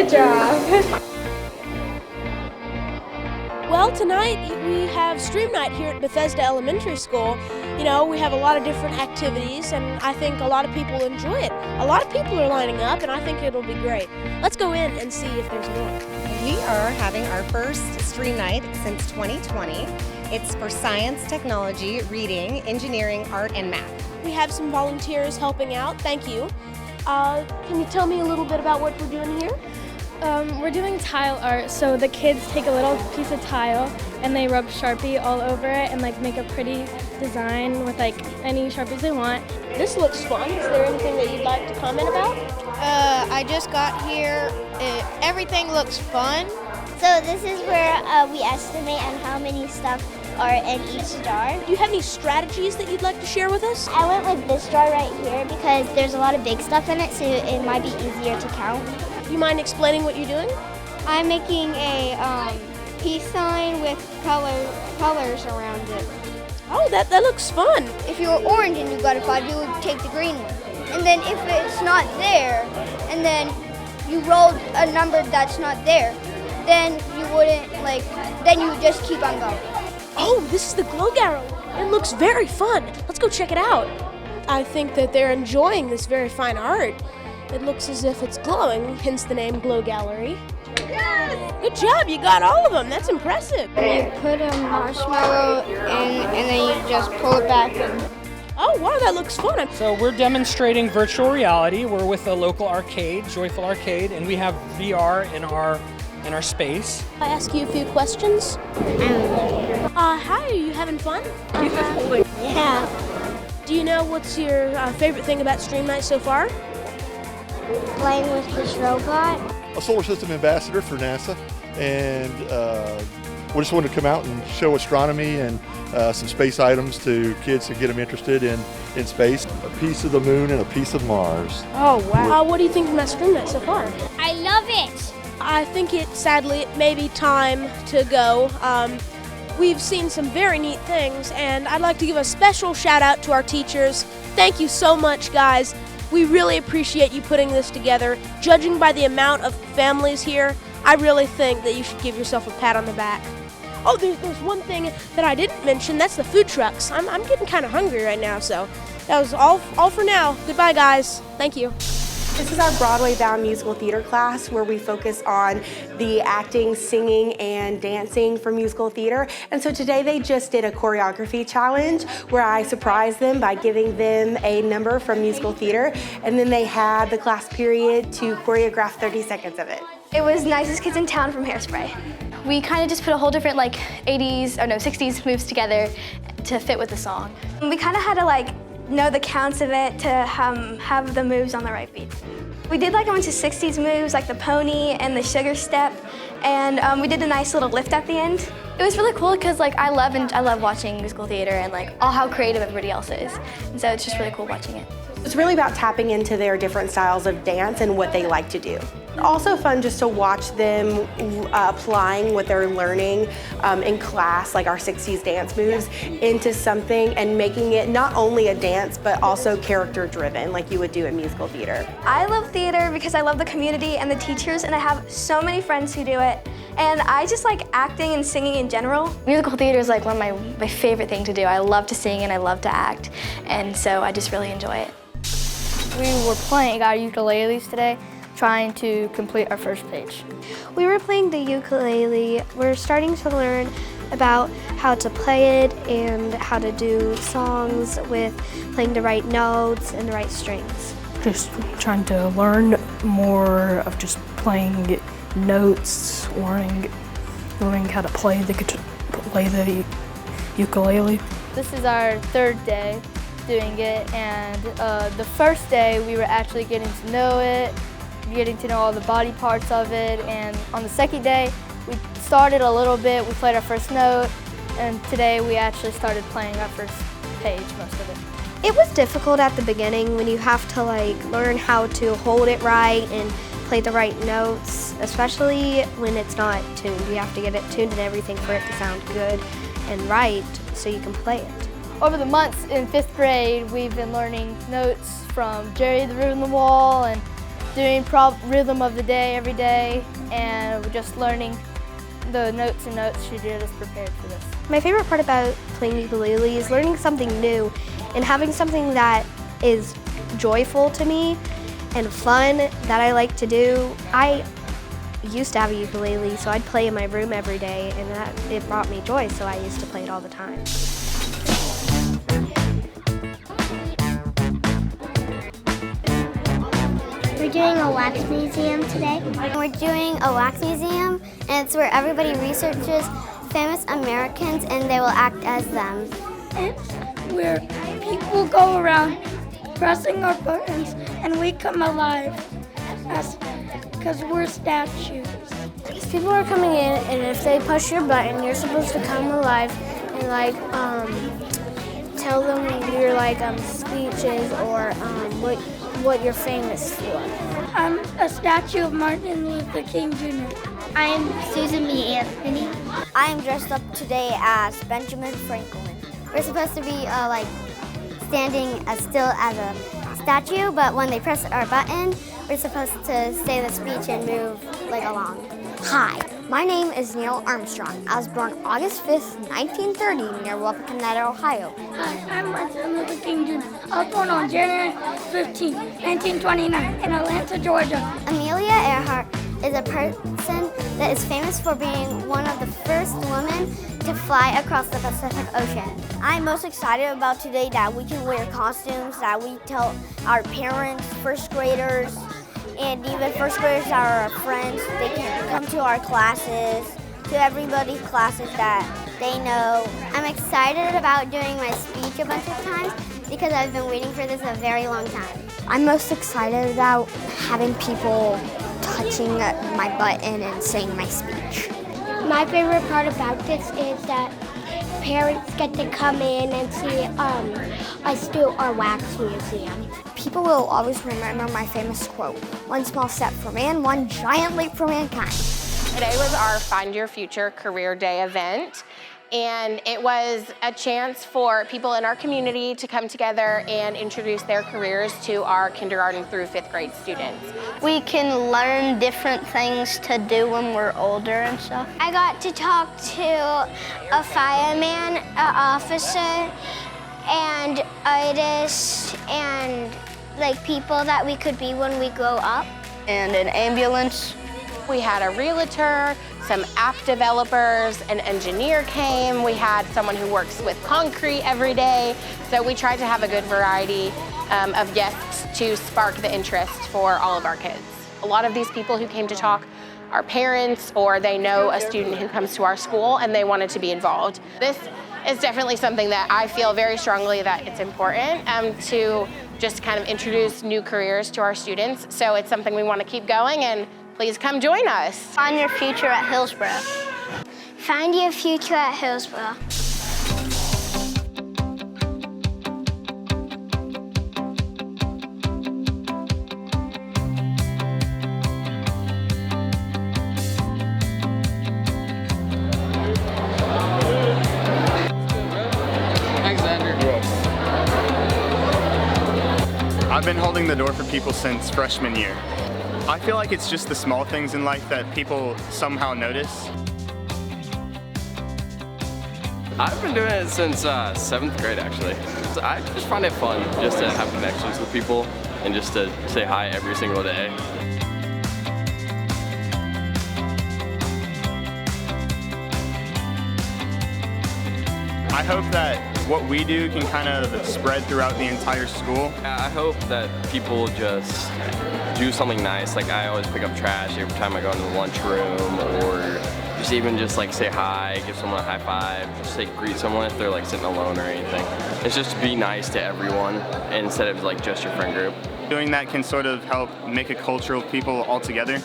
Good job. Well, tonight we have Stream Night here at Bethesda Elementary School. You know, we have a lot of different activities, and I think a lot of people enjoy it. A lot of people are lining up, and I think it'll be great. Let's go in and see if there's more. We are having our first Stream Night since 2020. It's for science, technology, reading, engineering, art, and math. We have some volunteers helping out. Thank you. Can you tell me a little bit about what we're doing here? We're doing tile art, so the kids take a little piece of tile and they rub Sharpie all over it and like make a pretty design with like any Sharpies they want. This looks fun. Is there anything that you'd like to comment about? I just got here. Everything looks fun. So this is where we estimate on how many stuff are in each jar. Do you have any strategies that you'd like to share with us? I went with this jar right here because there's a lot of big stuff in it, so it might be easier to count. Do you mind explaining what you're doing? I'm making a peace sign with colors around it. Oh, that looks fun. If you were orange and you got a 5, you would take the green one. And then if it's not there, and then you rolled a number that's not there, then you wouldn't then you would just keep on going. Oh, this is the glow gallery. It looks very fun. Let's go check it out. I think that they're enjoying this very fine art. It looks as if it's glowing, hence the name Glow Gallery. Yes! Good job, you got all of them. That's impressive. You put a marshmallow in, and then you just pull it back. Oh, wow, that looks fun. So we're demonstrating virtual reality. We're with a local arcade, Joyful Arcade, and we have VR in our space. I ask you a few questions. Hi, are you having fun? Yeah. Do you know what's your favorite thing about Stream Night so far? Playing with this robot. A solar system ambassador for NASA, and we just wanted to come out and show astronomy and some space items to kids to get them interested in space. A piece of the moon and a piece of Mars. Oh, wow. What do you think about Stream Night so far? I love it. I think sadly, it may be time to go. We've seen some very neat things, and I'd like to give a special shout out to our teachers. Thank you so much, guys. We really appreciate you putting this together. Judging by the amount of families here, I really think that you should give yourself a pat on the back. Oh, there's one thing that I didn't mention. That's the food trucks. I'm getting kind of hungry right now, so that was all for now. Goodbye, guys. Thank you. This is our Broadway-bound musical theater class where we focus on the acting, singing, and dancing for musical theater. And so today they just did a choreography challenge where I surprised them by giving them a number from musical theater, and then they had the class period to choreograph 30 seconds of it. It was Nicest Kids in Town from Hairspray. We kind of just put a whole different 60s moves together to fit with the song. We kind of had to know the counts of it to have the moves on the right beat. We did a bunch of 60s moves like the pony and the sugar step, and we did a nice little lift at the end. It was really cool because I love watching musical theater and all how creative everybody else is, and so it's just really cool watching it. It's really about tapping into their different styles of dance and what they like to do. Also fun just to watch them applying what they're learning in class, like our 60s dance moves, into something and making it not only a dance, but also character driven like you would do in musical theater. I love theater because I love the community and the teachers, and I have so many friends who do it. And I just like acting and singing in general. Musical theater is one of my favorite thing to do. I love to sing and I love to act, and so I just really enjoy it. We were playing our ukuleles today, trying to complete our first page. We were playing the ukulele. We're starting to learn about how to play it and how to do songs with playing the right notes and the right strings. Just trying to learn more of just playing notes, learning how to play the ukulele. This is our third day doing it, and the first day we were actually getting to know it, getting to know all the body parts of it, and on the second day we started a little bit, we played our first note, and today we actually started playing our first page, most of it. It was difficult at the beginning when you have to learn how to hold it right and play the right notes, especially when it's not tuned. You have to get it tuned and everything for it to sound good and right so you can play it. Over the months in 5th grade, we've been learning notes from Jerry the Root in the Wall and doing rhythm of the day every day, and just learning the notes and notes to get us prepared for this. My favorite part about playing ukulele is learning something new and having something that is joyful to me and fun that I like to do. I used to have a ukulele, so I'd play in my room every day, and it brought me joy, so I used to play it all the time. We're doing a wax museum today. We're doing a wax museum, and it's where everybody researches famous Americans and they will act as them. It's where people go around pressing our buttons and we come alive because we're statues. People are coming in, and if they push your button, you're supposed to come alive and tell them your speeches or what you're famous for. I'm a statue of Martin Luther King Jr. I'm Susan B. Anthony. I am dressed up today as Benjamin Franklin. We're supposed to be standing as still as a statue, but when they press our button, we're supposed to say the speech and move along. Hi, my name is Neil Armstrong. I was born August 5th, 1930 near Wapakoneta, Ohio. Hi, I'm Martin Luther King Jr. I was born on January 15, 1929 in Atlanta, Georgia. Amelia Earhart is a person that is famous for being one of the first women to fly across the Pacific Ocean. I'm most excited about today that we can wear costumes, that we tell our parents, first graders, and even first graders that are our friends, they can come to our classes, to everybody's classes that they know. I'm excited about doing my speech a bunch of times because I've been waiting for this a very long time. I'm most excited about having people touching my button and saying my speech. My favorite part about this is that parents get to come in and see us do our wax museum. People will always remember my famous quote, "One small step for man, one giant leap for mankind." Today was our Find Your Future Career Day event, and it was a chance for people in our community to come together and introduce their careers to our kindergarten through 5th grade students. We can learn different things to do when we're older and stuff. I got to talk to a fireman, an officer, and artists, and people that we could be when we grow up. And an ambulance. We had a realtor, some app developers, an engineer came. We had someone who works with concrete every day. So we tried to have a good variety of guests to spark the interest for all of our kids. A lot of these people who came to talk are parents, or they know a student who comes to our school and they wanted to be involved. This is definitely something that I feel very strongly that it's important to just kind of introduce new careers to our students. So it's something we want to keep going, and please come join us. Find your future at Hillsborough. Find your future at Hillsborough. I've been holding the door for people since freshman year. I feel like it's just the small things in life that people somehow notice. I've been doing it since 7th grade, actually. So I just find it fun just to have connections with people and just to say hi every single day. I hope that what we do can kind of spread throughout the entire school. I hope that people just do something nice. I always pick up trash every time I go into the lunchroom, or just even say hi, give someone a high five, just greet someone if they're sitting alone or anything. It's just to be nice to everyone instead of just your friend group. Doing that can sort of help make a culture of people all together.